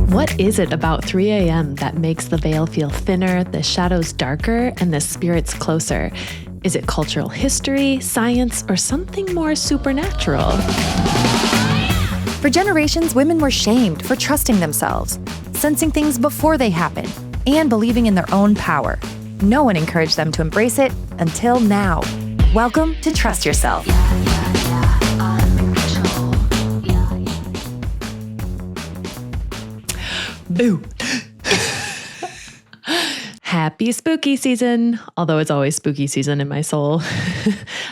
What is it about 3 a.m. that makes the veil feel thinner, the shadows darker, and the spirits closer? Is it cultural history, science, or something more supernatural? For generations, women were shamed for trusting themselves, sensing things before they happen, and believing in their own power. No one encouraged them to embrace it until now. Welcome to Trust Yourself. Boo. Happy spooky season, although it's always spooky season in my soul.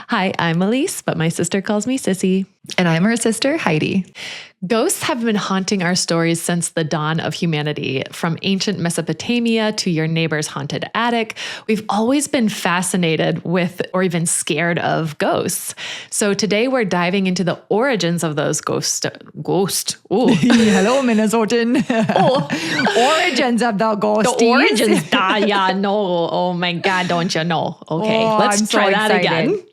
Hi, I'm Elise, but my sister calls me Sissy. And I'm her sister, Heidi. Ghosts have been haunting our stories since the dawn of humanity. From ancient Mesopotamia to your neighbor's haunted attic, we've always been fascinated with or even scared of ghosts. So today we're diving into the origins of those ghosts. Ooh. Hello, Minnesotan. Origins of the ghosties. The origins. Yeah, no. Oh my God, don't you know? Okay, let's try that again.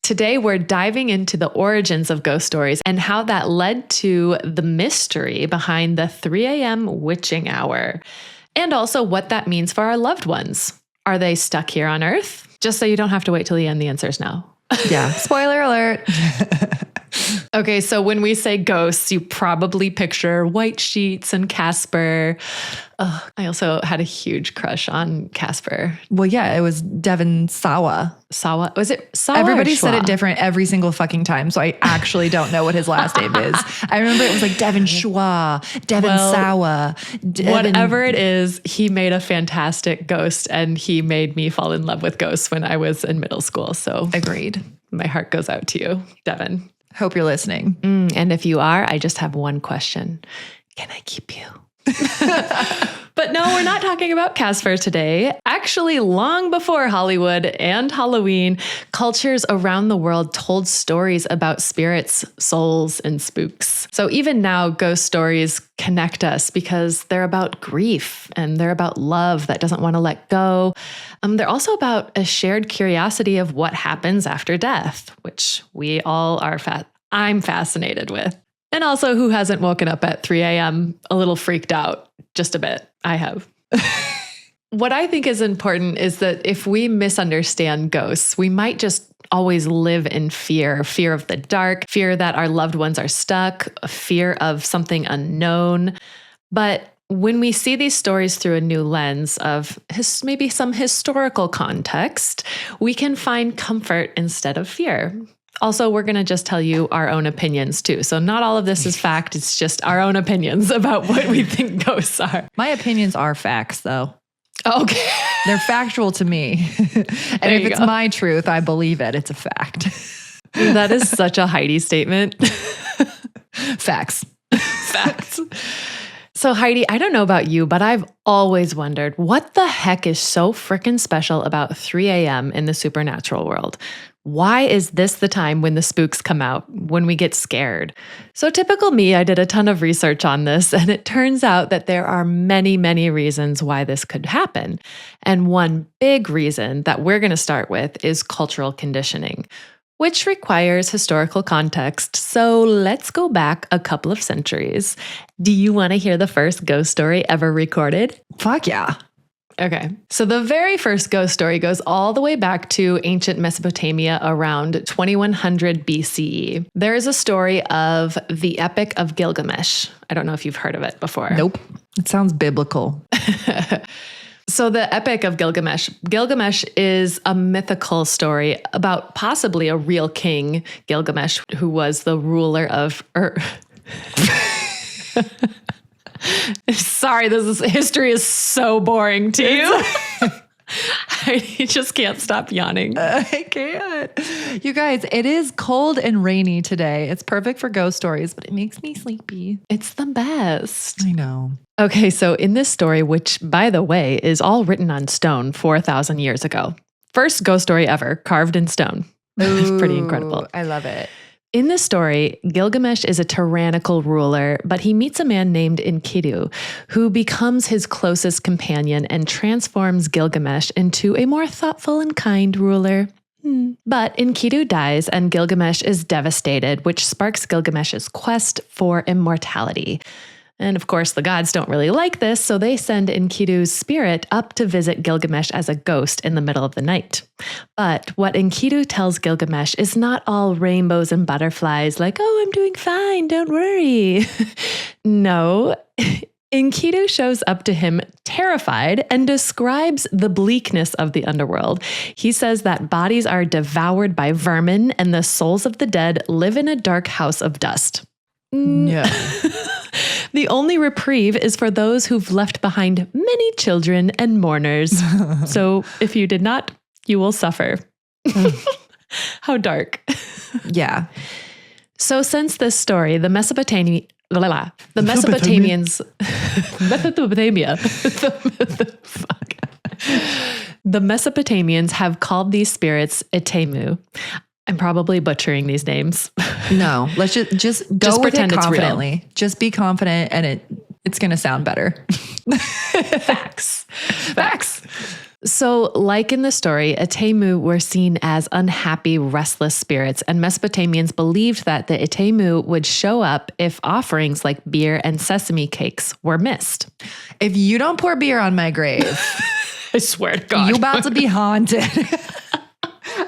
Today, we're diving into the origins of ghost stories and how that led to the mystery behind the 3 a.m. witching hour, and also what that means for our loved ones. Are they stuck here on Earth? Just so you don't have to wait till the end, the answer is no. Yeah, spoiler alert. Okay, so when we say ghosts, you probably picture white sheets and Casper. I also had a huge crush on Casper. Well, yeah, it was Devon Sawa. Sawa? Was it Sawa? Everybody said it different every single fucking time, so I actually don't know what his last name is. I remember it was like Devon Schwa, Devon Sawa. Whatever it is, he made a fantastic ghost, and he made me fall in love with ghosts when I was in middle school. So agreed. My heart goes out to you, Devon. Hope you're listening. And if you are, I just have one question. Can I keep you? But no, we're not talking about Casper today. Actually, long before Hollywood and Halloween, cultures around the world told stories about spirits, souls, and spooks. So even now, ghost stories connect us because they're about grief and they're about love that doesn't want to let go. They're also about a shared curiosity of what happens after death, which we all are I'm fascinated with. And also, who hasn't woken up at 3 a.m. a little freaked out? Just a bit. I have. What I think is important is that if we misunderstand ghosts, we might just always live in fear of the dark, fear that our loved ones are stuck, a fear of something unknown. But when we see these stories through a new lens of maybe some historical context, we can find comfort instead of fear. Also, we're going to just tell you our own opinions too. So not all of this is fact. It's just our own opinions about what we think ghosts are. My opinions are facts, though. Okay. They're factual to me. And if it's my truth, I believe it. It's a fact. That is such a Heidi statement. Facts. Facts. So Heidi, I don't know about you, but I've always wondered what the heck is so frickin' special about 3 a.m. in the supernatural world? Why is this the time when the spooks come out, when we get scared? So typical me, I did a ton of research on this, and it turns out that there are many, many reasons why this could happen. And one big reason that we're going to start with is cultural conditioning, which requires historical context. So let's go back a couple of centuries. Do you want to hear the first ghost story ever recorded? Fuck yeah. Okay. So the very first ghost story goes all the way back to ancient Mesopotamia around 2100 BCE. There is a story of the Epic of Gilgamesh. I don't know if you've heard of it before. Nope. It sounds biblical. So the Epic of Gilgamesh. Gilgamesh is a mythical story about possibly a real king, Gilgamesh, who was the ruler of Sorry, history is so boring to you. I just can't stop yawning. I can't. You guys, it is cold and rainy today. It's perfect for ghost stories, but it makes me sleepy. It's the best. I know. Okay, so in this story, which, by the way, is all written on stone 4,000 years ago. First ghost story ever, carved in stone. Ooh, pretty incredible. I love it. In this story, Gilgamesh is a tyrannical ruler, but he meets a man named Enkidu, who becomes his closest companion and transforms Gilgamesh into a more thoughtful and kind ruler. But Enkidu dies and Gilgamesh is devastated, which sparks Gilgamesh's quest for immortality. And of course, the gods don't really like this, so they send Enkidu's spirit up to visit Gilgamesh as a ghost in the middle of the night. But what Enkidu tells Gilgamesh is not all rainbows and butterflies, like, oh, I'm doing fine, don't worry. No, Enkidu shows up to him terrified and describes the bleakness of the underworld. He says that bodies are devoured by vermin and the souls of the dead live in a dark house of dust. No. The only reprieve is for those who've left behind many children and mourners. So if you did not, you will suffer. How dark. Yeah. So since this story, the Mesopotamians, the Mesopotamians have called these spirits Etemu. I'm probably butchering these names. No, let's just go with pretend it it's real. confidently. Just be confident and it's going to sound better. Facts. So like in the story, Etemu were seen as unhappy, restless spirits, and Mesopotamians believed that the Etemu would show up if offerings like beer and sesame cakes were missed. If you don't pour beer on my grave, I swear to God. you about to be haunted.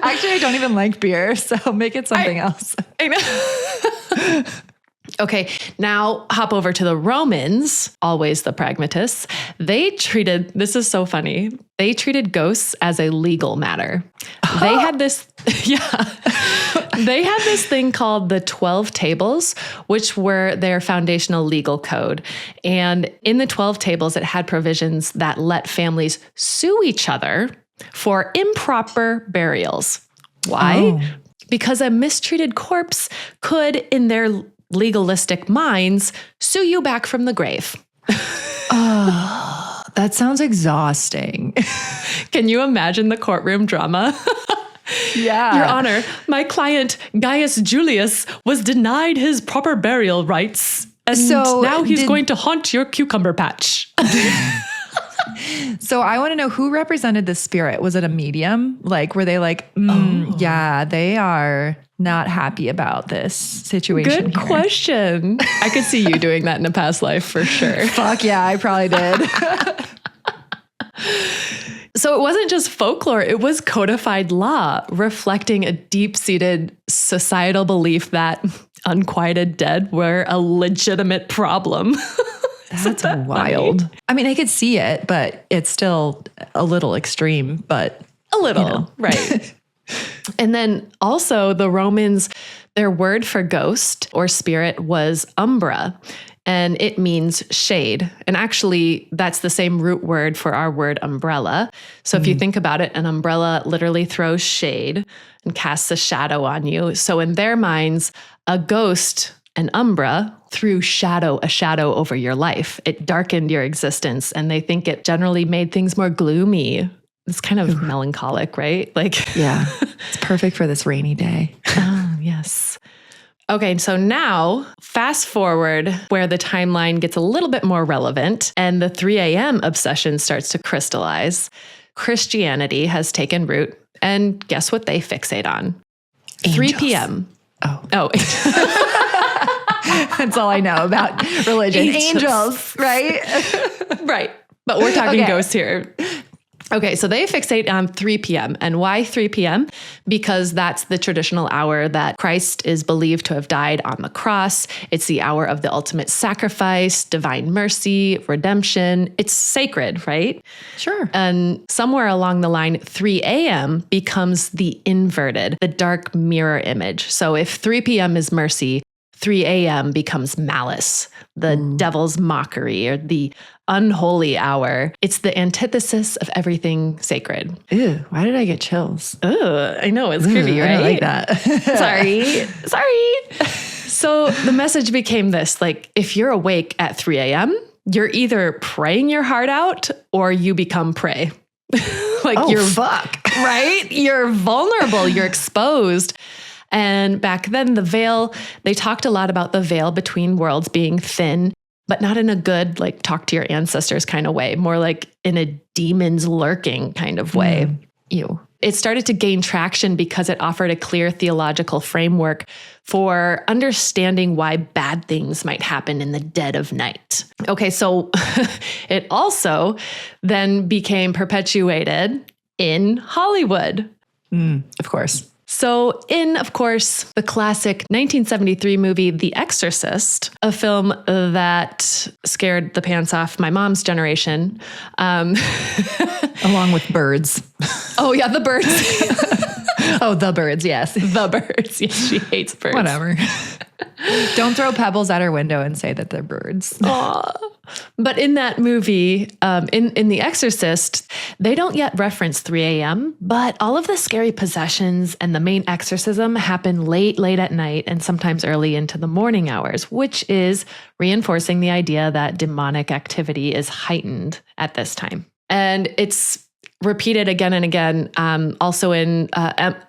Actually, I don't even like beer, so make it something else. I know. Okay, now hop over to the Romans, always the pragmatists. This is so funny. They treated ghosts as a legal matter. They had this, they had this thing called the 12 Tables, which were their foundational legal code. And in the 12 Tables, it had provisions that let families sue each other for improper burials. Why? Oh. Because a mistreated corpse could, in their legalistic minds, sue you back from the grave. Oh, that sounds exhausting. Can you imagine the courtroom drama? Yeah. Your Honor, my client, Gaius Julius, was denied his proper burial rights. And So now he's did- going to haunt your cucumber patch. So I want to know who represented the spirit. Was it a medium? Like, were they like, yeah, they are not happy about this situation? Good here. question. I could see you doing that in a past life for sure. Fuck yeah, I probably did. So it wasn't just folklore, it was codified law reflecting a deep-seated societal belief that unquieted dead were a legitimate problem. That's wild. I mean, I could see it, but it's still a little extreme, but A little, right. And then also the Romans, their word for ghost or spirit was umbra, and it means shade. And actually, that's the same root word for our word umbrella. So if you think about it, an umbrella literally throws shade and casts a shadow on you. So in their minds, a ghost, an umbra, threw a shadow over your life. It darkened your existence, and they think it generally made things more gloomy. It's kind of melancholic, right? Like, yeah, it's perfect for this rainy day. oh, yes. Okay, so now fast forward where the timeline gets a little bit more relevant and the 3 a.m. obsession starts to crystallize. Christianity has taken root, and guess what they fixate on? Angels. 3 p.m. Oh. That's all I know about religion. Angels, right? Right. But we're talking Okay. ghosts here. Okay, so they fixate on 3 p.m. And why 3 p.m.? Because that's the traditional hour that Christ is believed to have died on the cross. It's the hour of the ultimate sacrifice, divine mercy, redemption. It's sacred, right? Sure. And somewhere along the line, 3 a.m. becomes the inverted, the dark mirror image. So if 3 p.m. is mercy, 3 a.m. becomes malice, the devil's mockery, or the unholy hour. It's the antithesis of everything sacred. Ew, why did I get chills? Ugh, I know, it's creepy, I right? don't like that. Sorry. So the message became this, like, if you're awake at 3 a.m., you're either praying your heart out or you become prey. Like you're fuck. right? You're vulnerable, you're exposed. And back then, the veil, they talked a lot about the veil between worlds being thin, but not in a good, like, talk to your ancestors kind of way, more like in a demons lurking kind of way. Ew. It started to gain traction because it offered a clear theological framework for understanding why bad things might happen in the dead of night. Okay, so it also then became perpetuated in Hollywood. Of course. So in, of course, the classic 1973 movie, The Exorcist, a film that scared the pants off my mom's generation. Along with birds. Oh, yeah, the birds. Oh, the birds, yes. The birds. Yes, she hates birds. Whatever. Don't throw pebbles at her window and say that they're birds. Aw. But in that movie, in The Exorcist, they don't yet reference 3 a.m., but all of the scary possessions and the main exorcism happen late at night and sometimes early into the morning hours, which is reinforcing the idea that demonic activity is heightened at this time. And it's repeated again and again. Also in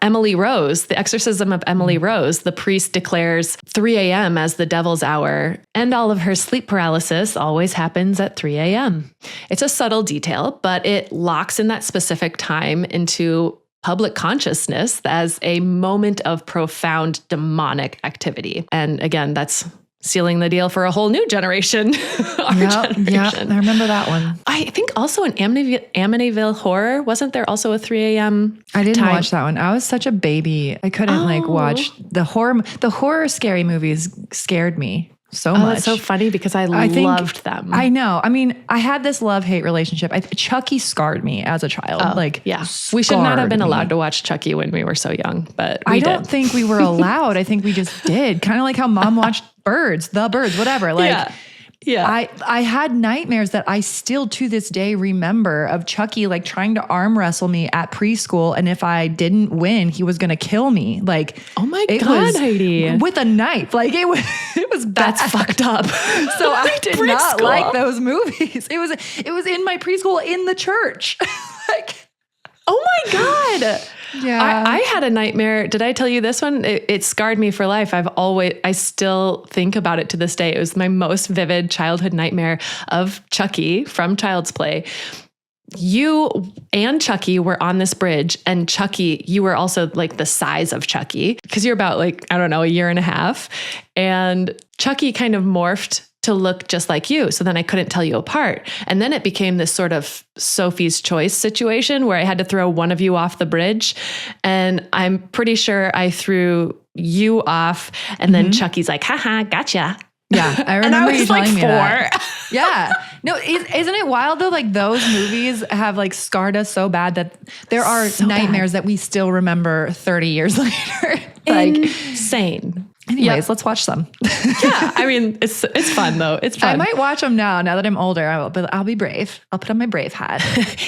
Emily Rose, the exorcism of Emily Rose, the priest declares 3 a.m. as the devil's hour, and all of her sleep paralysis always happens at 3 a.m. It's a subtle detail, but it locks in that specific time into public consciousness as a moment of profound demonic activity. And again, that's sealing the deal for a whole new generation. Yeah, I remember that one. I think also in Amityville Horror, wasn't there also a 3 a.m. I didn't watch that one. I was such a baby. I couldn't watch the horror. The horror scary movies scared me so much. That's so funny because I loved them. I know. I mean, I had this love-hate relationship. Chucky scarred me as a child. We should not have been allowed to watch Chucky when we were so young, but I don't think we were allowed. I think we just did. Kind of like how mom watched The Birds, whatever. Yeah. I had nightmares that I still to this day remember of Chucky like trying to arm wrestle me at preschool, and if I didn't win, he was gonna kill me. Like, oh my God, Heidi, with a knife. Like it was bad. That's fucked up. So I did not like those movies. It was in my preschool in the church. Oh my God. Yeah. I had a nightmare. Did I tell you this one? It scarred me for life. I still think about it to this day. It was my most vivid childhood nightmare of Chucky from Child's Play. You and Chucky were on this bridge, and Chucky, you were also like the size of Chucky because you're about a year and a half. And Chucky kind of morphed to look just like you. So then I couldn't tell you apart. And then it became this sort of Sophie's Choice situation where I had to throw one of you off the bridge. And I'm pretty sure I threw you off. And then Chucky's like, haha, gotcha. Yeah, I remember you telling me that. Yeah. No, isn't it wild though? Like those movies have like scarred us so bad that there are nightmares that we still remember 30 years later. Insane. Anyways, let's watch some. Yeah, I mean, it's fun though. It's fun. I might watch them now that I'm older. I'll be brave. I'll put on my brave hat.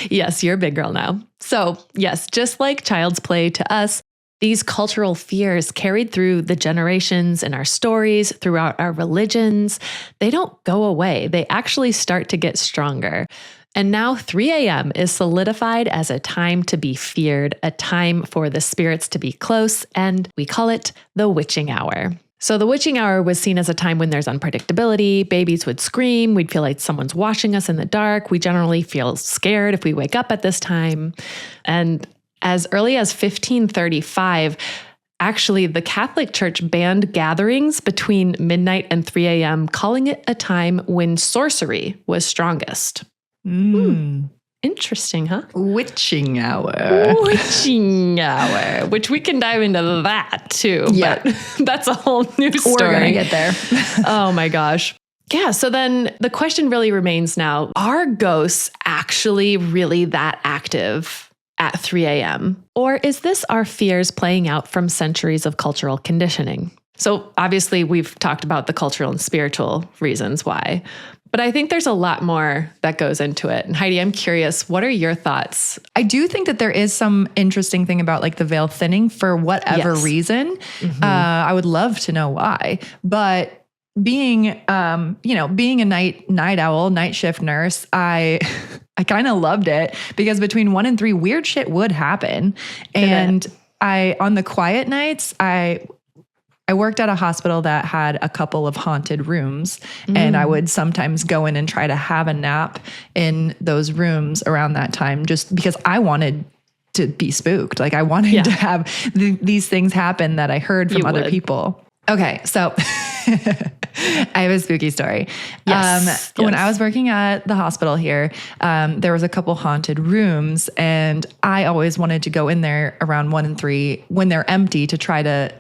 Yes, you're a big girl now. So yes, just like Child's Play to us, these cultural fears carried through the generations in our stories, throughout our religions, they don't go away. They actually start to get stronger. And now 3 a.m. is solidified as a time to be feared, a time for the spirits to be close, and we call it the witching hour. So the witching hour was seen as a time when there's unpredictability, babies would scream, we'd feel like someone's watching us in the dark, we generally feel scared if we wake up at this time. And as early as 1535, actually, the Catholic Church banned gatherings between midnight and 3 a.m., calling it a time when sorcery was strongest. Interesting, huh? Witching hour. Witching hour, which we can dive into that too. Yeah. But that's a whole new story. We're going to get there. Oh my gosh. Yeah. So then the question really remains now, are ghosts actually really that active at 3 a.m.? Or is this our fears playing out from centuries of cultural conditioning? So obviously we've talked about the cultural and spiritual reasons why, but I think there's a lot more that goes into it. And Heidi, I'm curious, what are your thoughts? I do think that there is some interesting thing about like the veil thinning for whatever reason. I would love to know why, but being a night owl, night shift nurse, I kind of loved it because between 1 and 3, weird shit would happen. And on the quiet nights, I worked at a hospital that had a couple of haunted rooms, and I would sometimes go in and try to have a nap in those rooms around that time just because I wanted to be spooked. Like I wanted to have these things happen that I heard from other people. Okay. So I have a spooky story. Yes. When I was working at the hospital here, there was a couple haunted rooms, and I always wanted to go in there around 1 and 3 when they're empty to try to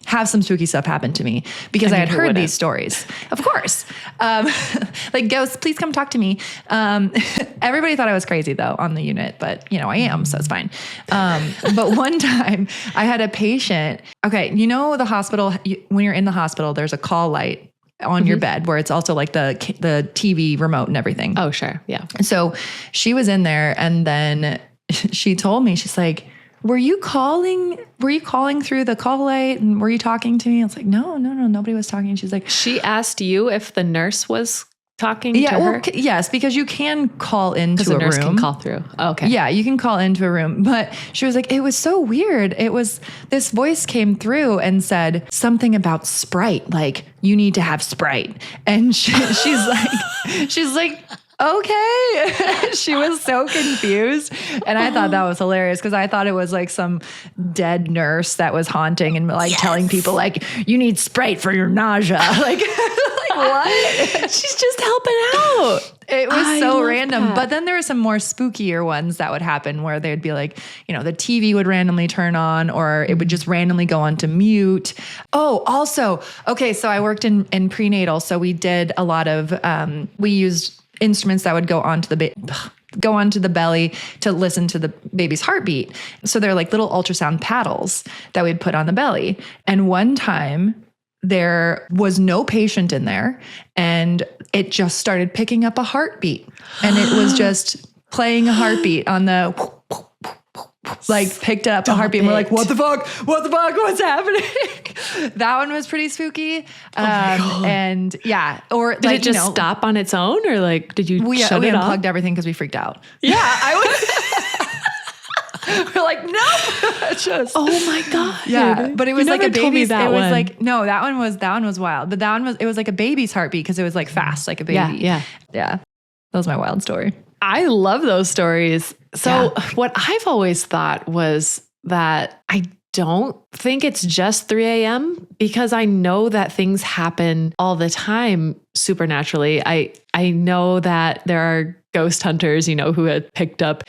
have some spooky stuff happen to me because I had heard these stories. Of course. Like ghosts, please come talk to me. Everybody thought I was crazy though on the unit, but I am, so it's fine. But one time I had a patient. Okay. The hospital, when you're in the hospital, there's a call light on your bed where it's also like the TV remote and everything. Oh, sure. Yeah. So she was in there, and then she told me, she's like, were you calling through the call light, and were you talking to me? I was like, no, nobody was talking. She's like, she asked you if the nurse was talking to her? Well, yes, because you can call into a room. Because the nurse can call through. Oh, okay. Yeah, you can call into a room. But she was like, it was so weird. This voice came through and said something about Sprite, like, you need to have Sprite. And she's like, okay. She was so confused. And I thought that was hilarious because I thought it was like some dead nurse that was haunting and like telling people like, you need Sprite for your nausea. Like what? She's just helping out. It was so random. That. But then there were some more spookier ones that would happen where they'd be like, the TV would randomly turn on, or it would just randomly go on to mute. Oh, also, okay. So I worked in prenatal. So we did a lot of, we used instruments that would go onto the belly to listen to the baby's heartbeat. So they're like little ultrasound paddles that we'd put on the belly. And one time there was no patient in there, and it just started picking up a heartbeat, and it was just playing a heartbeat on the like picked up a heartbeat. And we're like, what the fuck? What's happening? That one was pretty spooky. And yeah, or did it just stop on its own, or like, did you shut it off? We unplugged everything because we freaked out. Yeah, I would. We're like, no. Oh my God. Yeah. But it was like a baby's. That it one. was like, no, that one was wild. But it was like a baby's heartbeat because it was like fast, like a baby. Yeah. That was my wild story. I love those stories. So what I've always thought was that I don't think it's just 3 a.m. because I know that things happen all the time supernaturally. I know that there are ghost hunters, who had picked up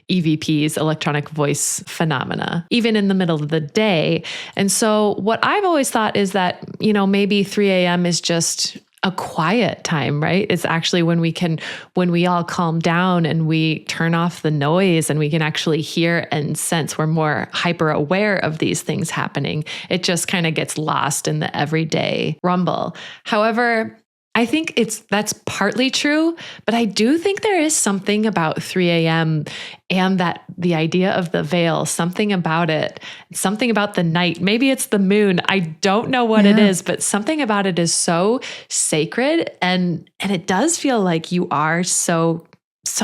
EVPs, electronic voice phenomena, even in the middle of the day. And so what I've always thought is that, maybe 3 a.m. is just a quiet time, right? It's actually when we all calm down and we turn off the noise and we can actually hear and sense. We're more hyper aware of these things happening. It just kind of gets lost in the everyday rumble. However, I think that's partly true, but I do think there is something about 3 a.m. and that the idea of the veil, something about it, something about the night. Maybe it's the moon. I don't know what it is, but something about it is so sacred, and it does feel like you are so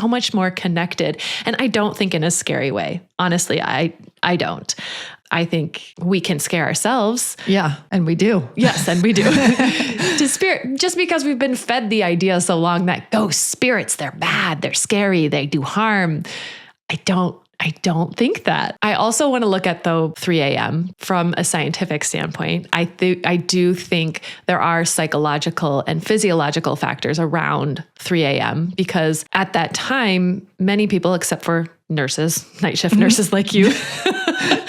much more connected. And I don't think in a scary way. Honestly, I don't. I think we can scare ourselves. Yeah, and we do. Yes, and we do. To spirit, just because we've been fed the idea so long that ghosts, spirits, they're bad, they're scary, they do harm. I don't think that. I also want to look at 3 a.m. from a scientific standpoint. I do think there are psychological and physiological factors around 3 a.m. because at that time, many people, except for nurses, night shift nurses like you,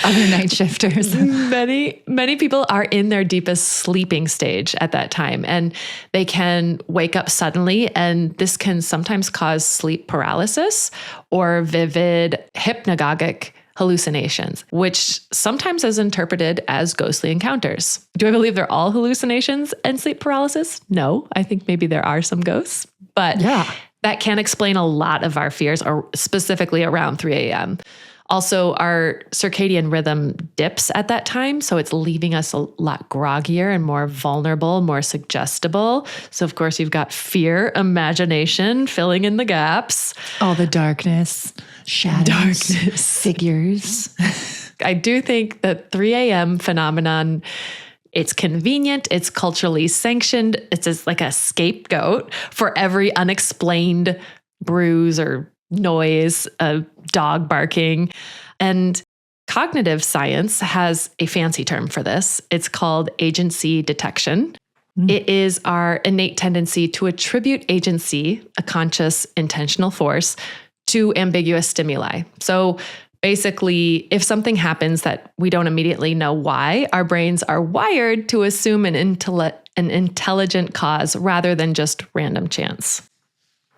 other night shifters, many people are in their deepest sleeping stage at that time, and they can wake up suddenly, and this can sometimes cause sleep paralysis or vivid hypnagogic hallucinations, which sometimes is interpreted as ghostly encounters. Do I believe they're all hallucinations and sleep paralysis? No, I think maybe there are some ghosts, but that can explain a lot of our fears, or specifically around 3 a.m. Also, our circadian rhythm dips at that time, so it's leaving us a lot groggier and more vulnerable, more suggestible. So, of course, you've got fear, imagination, filling in the gaps. All the darkness, shadows, figures. I do think that 3 a.m. phenomenon, it's convenient, it's culturally sanctioned, it's just like a scapegoat for every unexplained bruise or noise, a dog barking. And cognitive science has a fancy term for this. It's called agency detection. It is our innate tendency to attribute agency, a conscious, intentional force, to ambiguous stimuli. So basically, if something happens that we don't immediately know why, our brains are wired to assume an intelligent cause rather than just random chance.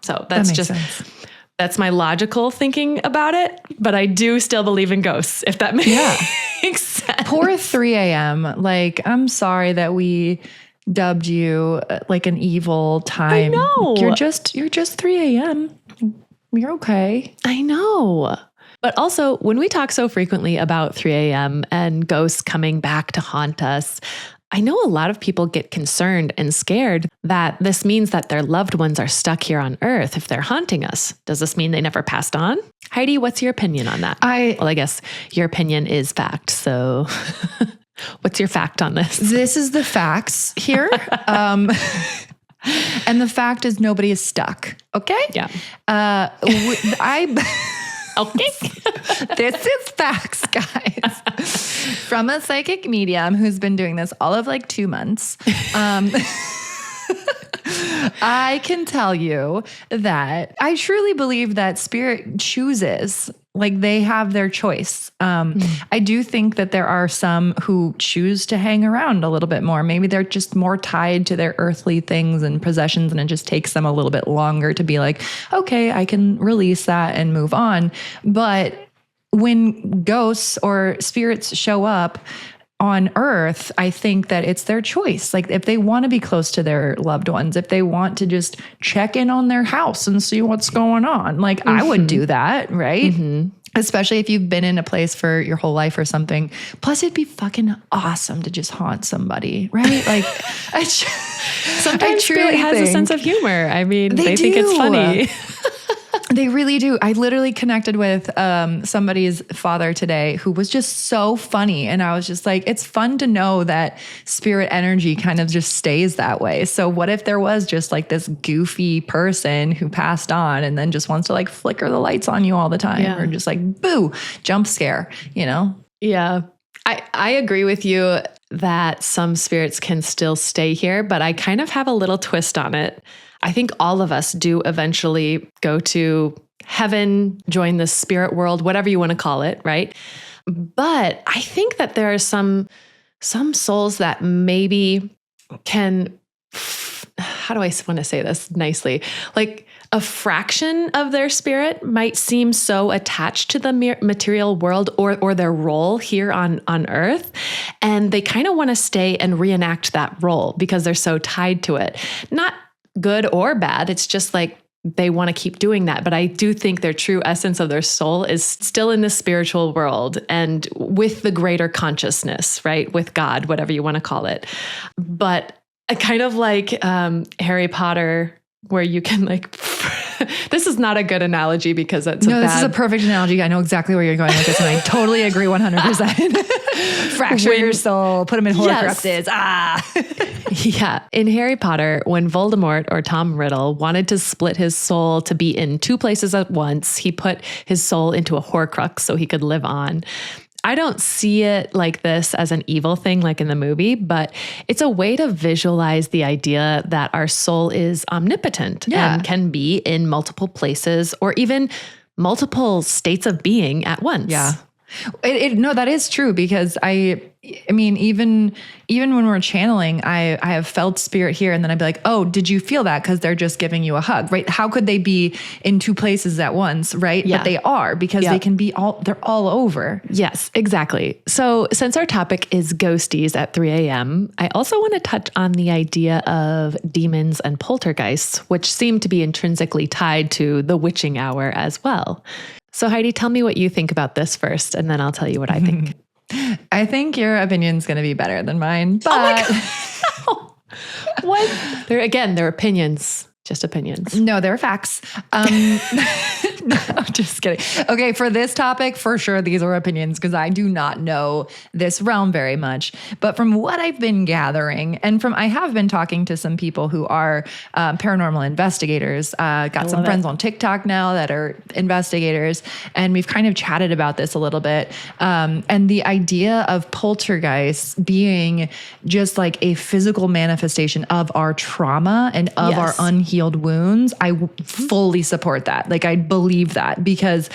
So that's my logical thinking about it, but I do still believe in ghosts, if that makes sense. Poor 3 a.m. Like, I'm sorry that we dubbed you like an evil time. I know. You're just 3 a.m. You're okay. I know. But also, when we talk so frequently about 3 a.m. and ghosts coming back to haunt us, I know a lot of people get concerned and scared that this means that their loved ones are stuck here on Earth if they're haunting us. Does this mean they never passed on? Heidi, what's your opinion on that? Well, I guess your opinion is fact. So what's your fact on this? This is the facts here. And the fact is nobody is stuck. Okay? Yeah. Okay. This is facts, guys. From a psychic medium who's been doing this all of like 2 months. I can tell you that I truly believe that spirit chooses, like they have their choice. I do think that there are some who choose to hang around a little bit more. Maybe they're just more tied to their earthly things and possessions, and it just takes them a little bit longer to be like, okay, I can release that and move on. But when ghosts or spirits show up on Earth, I think that it's their choice. Like if they want to be close to their loved ones, if they want to just check in on their house and see what's going on, like I would do that, right? Especially if you've been in a place for your whole life or something. Plus, it'd be fucking awesome to just haunt somebody, right? Like, sometimes spirit has a sense of humor. I mean, they think it's funny. They really do. I literally connected with somebody's father today who was just so funny. And I was just like, it's fun to know that spirit energy kind of just stays that way. So what if there was just like this goofy person who passed on and then just wants to like flicker the lights on you all the time or just like, boo, jump scare, you know? Yeah. I agree with you that some spirits can still stay here, but I kind of have a little twist on it. I think all of us do eventually go to heaven, join the spirit world, whatever you want to call it, right? But I think that there are some souls that maybe can, how do I want to say this nicely? Like a fraction of their spirit might seem so attached to the material world or their role here on Earth. And they kind of want to stay and reenact that role because they're so tied to it. Not good or bad. It's just like they want to keep doing that. But I do think their true essence of their soul is still in the spiritual world and with the greater consciousness, right? With God, whatever you want to call it. But kind of like Harry Potter, where you can like, this is not a good analogy because it's this is a perfect analogy. I know exactly where you're going with this and I totally agree 100%. Fracture your soul, put them in Horcruxes. Yeah. In Harry Potter, when Voldemort or Tom Riddle wanted to split his soul to be in 2 places at once, he put his soul into a Horcrux so he could live on. I don't see it like this as an evil thing like in the movie, but it's a way to visualize the idea that our soul is omnipotent and can be in multiple places or even multiple states of being at once. Yeah. No, that is true because I mean, even when we're channeling, I have felt spirit here and then I'd be like, oh, did you feel that? Because they're just giving you a hug, right? How could they be in 2 places at once, right? Yeah. But they are because they can be they're all over. Yes, exactly. So since our topic is ghosties at 3 a.m., I also want to touch on the idea of demons and poltergeists, which seem to be intrinsically tied to the witching hour as well. So Heidi, tell me what you think about this first, and then I'll tell you what I think. I think your opinion's going to be better than mine. But oh my God. What? They're opinions, just opinions. No, they're facts. I'm just kidding. Okay, for this topic, for sure, these are opinions because I do not know this realm very much. But from what I've been gathering, and I have been talking to some people who are paranormal investigators. Got some friends on TikTok now that are investigators, and we've kind of chatted about this a little bit. And the idea of poltergeists being just like a physical manifestation of our trauma and of our unhealed wounds, I fully support that. Like, I believe that because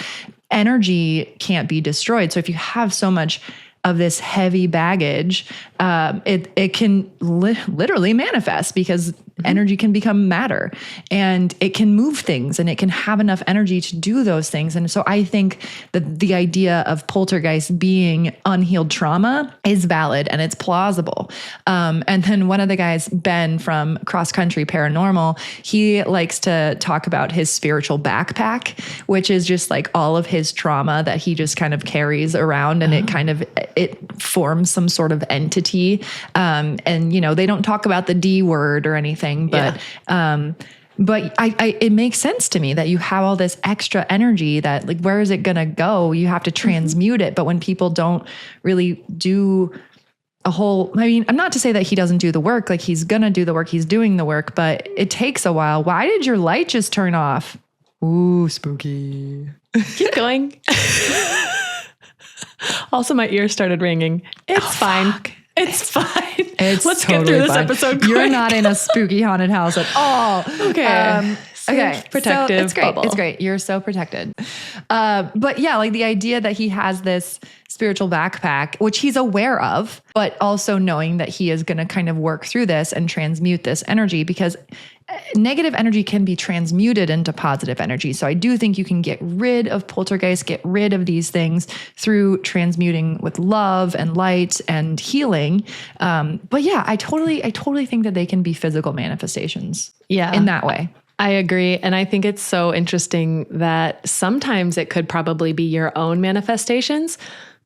energy can't be destroyed. So if you have so much of this heavy baggage, it can literally manifest because energy can become matter and it can move things and it can have enough energy to do those things. And so I think that the idea of poltergeist being unhealed trauma is valid and it's plausible. And then one of the guys, Ben from Cross Country Paranormal, he likes to talk about his spiritual backpack, which is just like all of his trauma that he just kind of carries around, and it forms some sort of entity. And you know, they don't talk about the D word or anything, but it makes sense to me that you have all this extra energy that, like, where is it going to go? You have to transmute it. But when people don't really do I'm not to say that he doesn't do the work, like he's going to do the work, he's doing the work, but it takes a while. Why did your light just turn off? Ooh, spooky. Keep going. Also, my ear started ringing. It's fine. Fuck. It's fine. Let's get through this episode quick. You're not in a spooky haunted house at all. Okay. Okay. Protective. So it's great. Bubble. It's great. You're so protected. But yeah, like the idea that he has this spiritual backpack, which he's aware of, but also knowing that he is going to kind of work through this and transmute this energy, because negative energy can be transmuted into positive energy. So I do think you can get rid of poltergeist, get rid of these things through transmuting with love and light and healing. But yeah, I totally think that they can be physical manifestations. Yeah. In that way. I agree. And I think it's so interesting that sometimes it could probably be your own manifestations,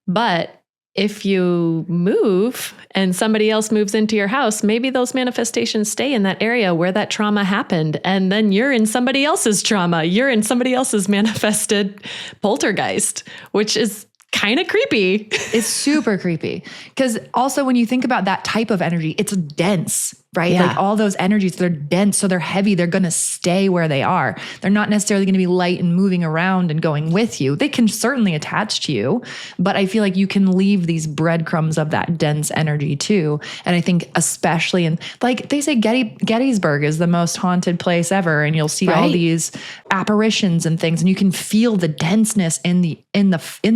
but if you move and somebody else moves into your house, maybe those manifestations stay in that area where that trauma happened. And then you're in somebody else's trauma. You're in somebody else's manifested poltergeist, which is kind of creepy. It's super creepy. Because also when you think about that type of energy, it's dense, right? Yeah. Like all those energies, they're dense, so they're heavy. They're going to stay where they are. They're not necessarily going to be light and moving around and going with you. They can certainly attach to you, but I feel like you can leave these breadcrumbs of that dense energy too. And I think especially in, like they say, Gettysburg is the most haunted place ever. And you'll see all these apparitions and things, and you can feel the denseness in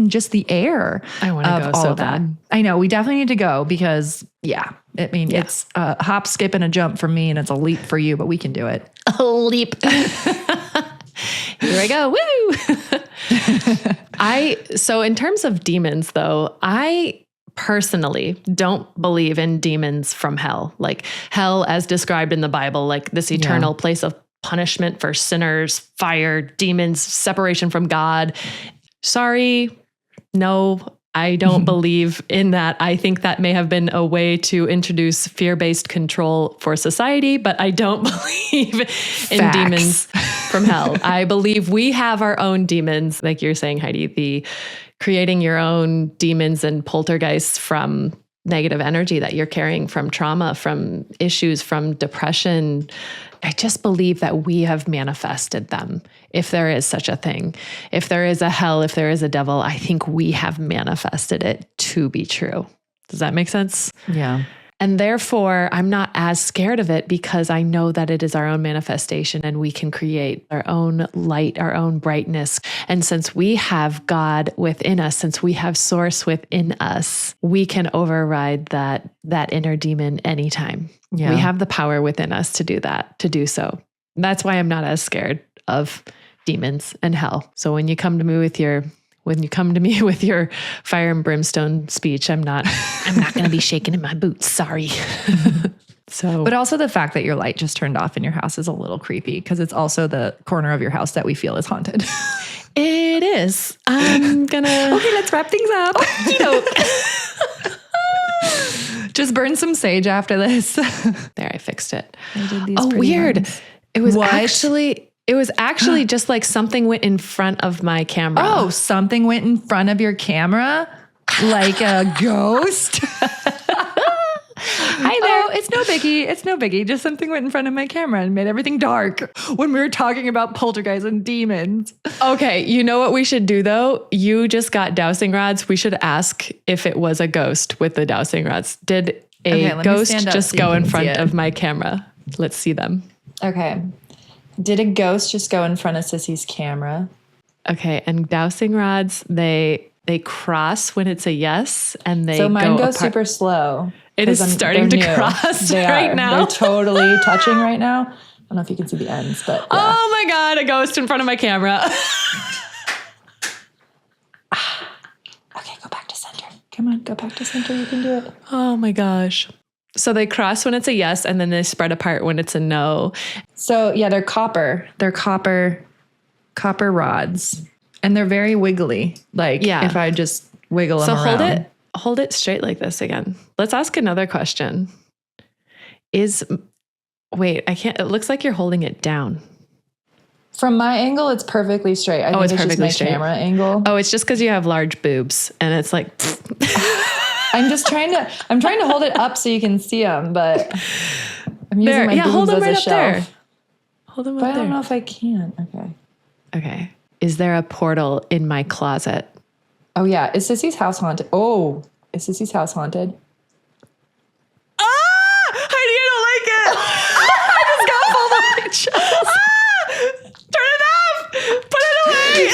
just the air. I want to go so bad. I know, we definitely need to go because it's a hop, skip, and a jump for me, and it's a leap for you, but we can do it. A leap. Here I go. Woo! So in terms of demons, though, I personally don't believe in demons from hell, like hell as described in the Bible, like this eternal place of punishment for sinners, fire, demons, separation from God. Sorry, no, I don't believe in that. I think that may have been a way to introduce fear-based control for society, but I don't believe in demons from hell. I believe we have our own demons, like you're saying, Heidi, the creating your own demons and poltergeists from negative energy that you're carrying from trauma, from issues, from depression. I just believe that we have manifested them. If there is such a thing, if there is a hell, if there is a devil, I think we have manifested it to be true. Does that make sense? Yeah. And therefore, I'm not as scared of it because I know that it is our own manifestation and we can create our own light, our own brightness. And since we have God within us, since we have Source within us, we can override that inner demon anytime. Yeah. We have the power within us to do that, to do so. That's why I'm not as scared of demons and hell. So when you come to me with your fire and brimstone speech, I'm not going to be shaking in my boots. Sorry. But also the fact that your light just turned off in your house is a little creepy because it's also the corner of your house that we feel is haunted. It is. I'm gonna. Okay, let's wrap things up. Just burn some sage after this. There, I fixed it. I did these weird. Ones. It was actually It was actually just like something went in front of my camera. Oh, something went in front of your camera? Like a ghost? Hi there. Oh, it's no biggie. It's no biggie. Just something went in front of my camera and made everything dark when we were talking about poltergeists and demons. Okay, you know what we should do though? You just got dowsing rods. We should ask if it was a ghost with the dowsing rods. Did a ghost just go in front of my camera? Let's see them. Okay. Did a ghost just go in front of Sissy's camera? Okay, and dowsing rods, they cross when it's a yes, and they so mine go goes apart. Super slow. It is starting to cross right now. They're totally touching right now. I don't know if you can see the ends, but yeah. Oh my God, a ghost in front of my camera. Okay, go back to center. Come on, go back to center. You can do it. Oh my gosh. So they cross when it's a yes, and then they spread apart when it's a no. So yeah, they're copper. They're copper rods. And they're very wiggly. Like if I just wiggle them around. So hold it straight like this again. Let's ask another question. Wait, I can't, it looks like you're holding it down. From my angle, it's perfectly straight. I think it's perfectly just my camera angle. Oh, it's just because you have large boobs and it's like. I'm trying to hold it up so you can see them, but I'm using my boobs as a shelf. There. Hold them up there. But I don't know if I can. Okay. Is there a portal in my closet? Oh yeah. Is Sissy's house haunted? Oh, is Sissy's house haunted? Heidi, I don't like it. I just got pulled off my chest. Turn it off. Put it away.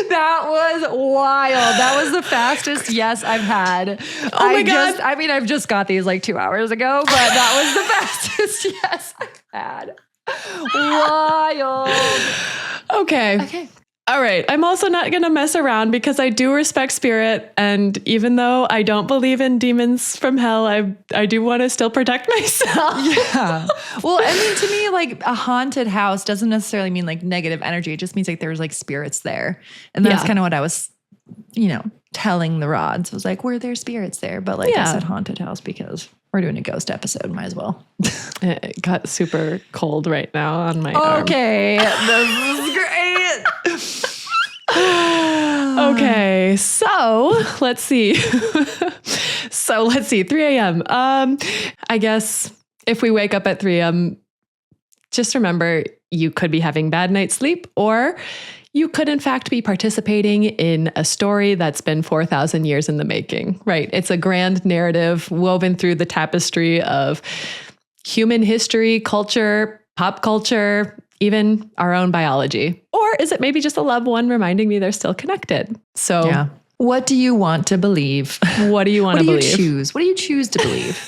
That was wild. That was the fastest yes I've had. Oh my God. I've just got these like 2 hours ago, but that was the fastest yes I've had. Wild. Okay. All right. I'm also not going to mess around because I do respect spirit. And even though I don't believe in demons from hell, I do want to still protect myself. Yeah. Well, I mean, to me, like a haunted house doesn't necessarily mean like negative energy. It just means like there's like spirits there. And that's kind of what I was, telling the rods. I was like, were there spirits there? But like I said, haunted house because we're doing a ghost episode. Might as well. It got super cold right now on my arm. Okay. This is great. Okay. So let's see. 3 a.m. I guess if we wake up at 3 a.m., just remember you could be having bad night's sleep, or you could in fact be participating in a story that's been 4,000 years in the making, right? It's a grand narrative woven through the tapestry of human history, culture, pop culture, even our own biology. Or is it maybe just a loved one reminding me they're still connected? So what do you want to believe? What do you want to believe? What do you choose to believe?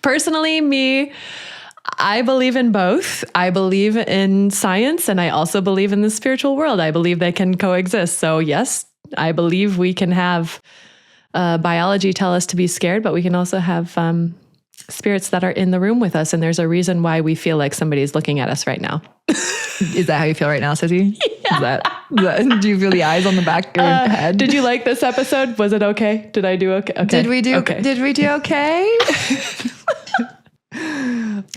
Personally, me, I believe in both. I believe in science, and I also believe in the spiritual world. I believe they can coexist. So yes, I believe we can have biology tell us to be scared, but we can also have spirits that are in the room with us. And there's a reason why we feel like somebody's looking at us right now. Is that how you feel right now, Sissy? Yeah. Do you feel the eyes on the back of your head? Did you like this episode? Was it okay? Did I do okay? Did we do okay?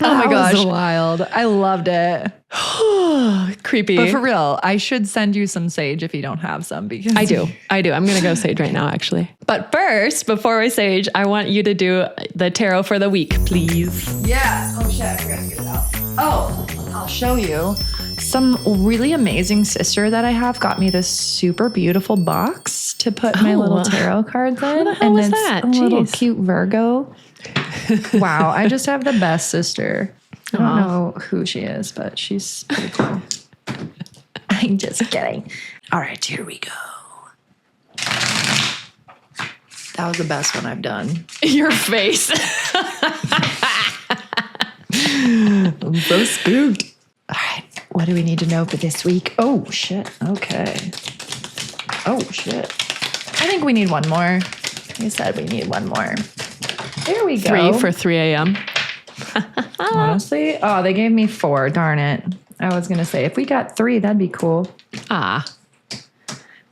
Oh my gosh. That was wild. I loved it. Creepy. But for real, I should send you some sage if you don't have some, because I do. I'm going to go sage right now, actually. But first, before we sage, I want you to do the tarot for the week, please. Yeah. Oh shit, I forgot to get it out. Oh, I'll show you. Some really amazing sister that I have got me this super beautiful box to put my little tarot cards in. Who the hell was that? A little cute Virgo. Wow, I just have the best sister. I don't know who she is, but she's pretty cool. I'm just kidding. All right, here we go. That was the best one I've done. Your face. I'm so spooked. All right, what do we need to know for this week? Oh, shit. Okay. Oh, shit. I think we need one more. You said we need one more. There we go. 3 for 3 a.m. Honestly, they gave me 4. Darn it. I was going to say, if we got 3, that'd be cool. Ah.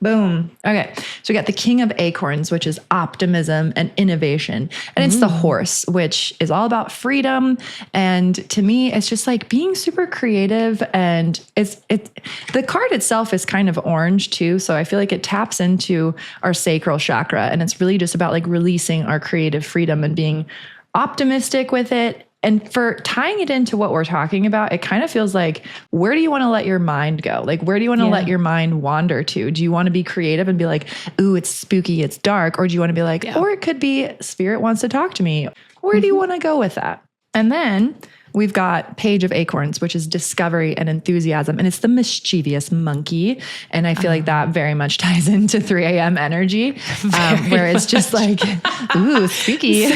Boom. Okay. So we got the king of acorns, which is optimism and innovation. And it's the horse, which is all about freedom. And to me, it's just like being super creative. And the card itself is kind of orange too. So I feel like it taps into our sacral chakra. And it's really just about like releasing our creative freedom and being optimistic with it. And for tying it into what we're talking about, it kind of feels like, where do you want to let your mind go? Like, where do you want to let your mind wander to? Do you want to be creative and be like, ooh, it's spooky, it's dark? Or do you want to be like, or it could be spirit wants to talk to me. Where do you want to go with that? And then we've got Page of Acorns, which is discovery and enthusiasm. And it's the mischievous monkey. And I feel like that very much ties into 3 a.m. energy, where it's just like, ooh, spooky.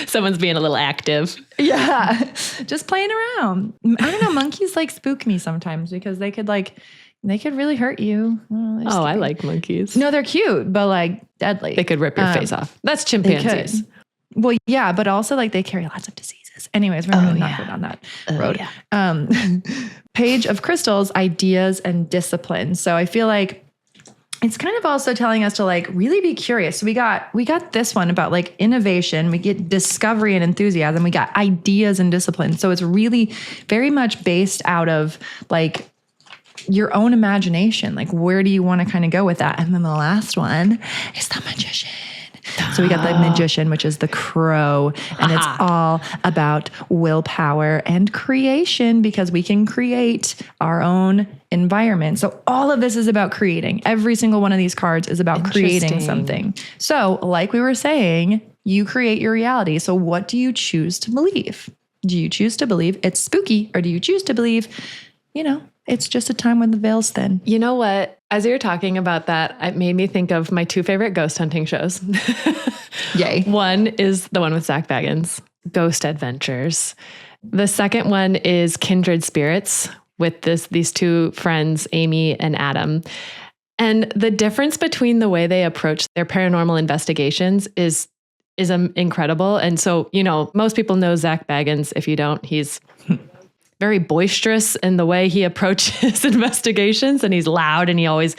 Someone's being a little active. Yeah, just playing around. I don't know. Monkeys like spook me sometimes because they could really hurt you. Oh, I like monkeys. No, they're cute, but like deadly. They could rip your face off. That's chimpanzees. Well, yeah, but also like they carry lots of diseases. Anyways, we're really not going down that road. Yeah. Page of Crystals, ideas and discipline. So I feel like it's kind of also telling us to like really be curious. So we got this one about like innovation. We get discovery and enthusiasm. We got ideas and discipline. So it's really very much based out of like your own imagination. Like, where do you want to kind of go with that? And then the last one is the magician. So we got the magician, which is the crow, and it's all about willpower and creation because we can create our own environment. So all of this is about creating. Every single one of these cards is about creating something. So like we were saying, you create your reality. So what do you choose to believe? Do you choose to believe it's spooky, or do you choose to believe, it's just a time when the veil's thin? You know what? As you were talking about that, it made me think of my 2 favorite ghost hunting shows. Yay. One is the one with Zach Baggins, Ghost Adventures. The second one is Kindred Spirits with these 2 friends, Amy and Adam. And the difference between the way they approach their paranormal investigations is incredible. And so, most people know Zach Baggins. If you don't, he's very boisterous in the way he approaches investigations, and he's loud, and he always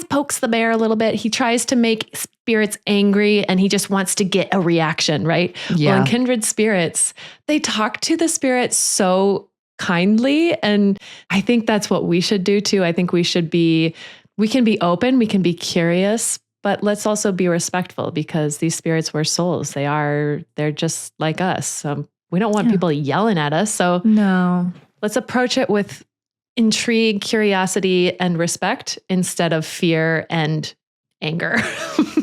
pokes the bear a little bit. He tries to make spirits angry, and he just wants to get a reaction, right? Yeah. Well, in Kindred Spirits, they talk to the spirits so kindly, and I think that's what we should do too. I think we can be open, we can be curious, but let's also be respectful because these spirits were souls. They're just like us. We don't want people yelling at us. So no, let's approach it with intrigue, curiosity, and respect instead of fear and anger.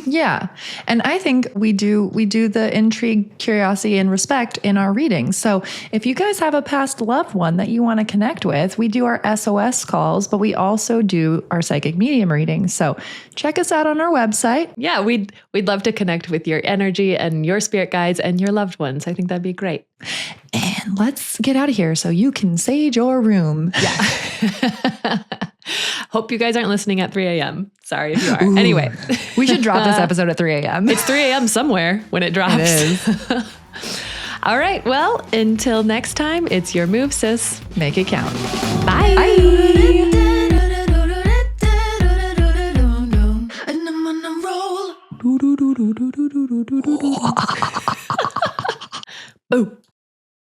Yeah. And I think we do the intrigue, curiosity, and respect in our readings. So if you guys have a past loved one that you want to connect with, we do our SOS calls, but we also do our psychic medium readings. So check us out on our website. Yeah, we'd love to connect with your energy and your spirit guides and your loved ones. I think that'd be great. And let's get out of here so you can sage your room. Yeah. Hope you guys aren't listening at 3 a.m. Sorry if you are. Ooh, anyway. We should drop this episode at 3 a.m. It's 3 a.m. somewhere when it drops. It is. All right. Well, until next time, it's your move, sis. Make it count. Bye. Bye.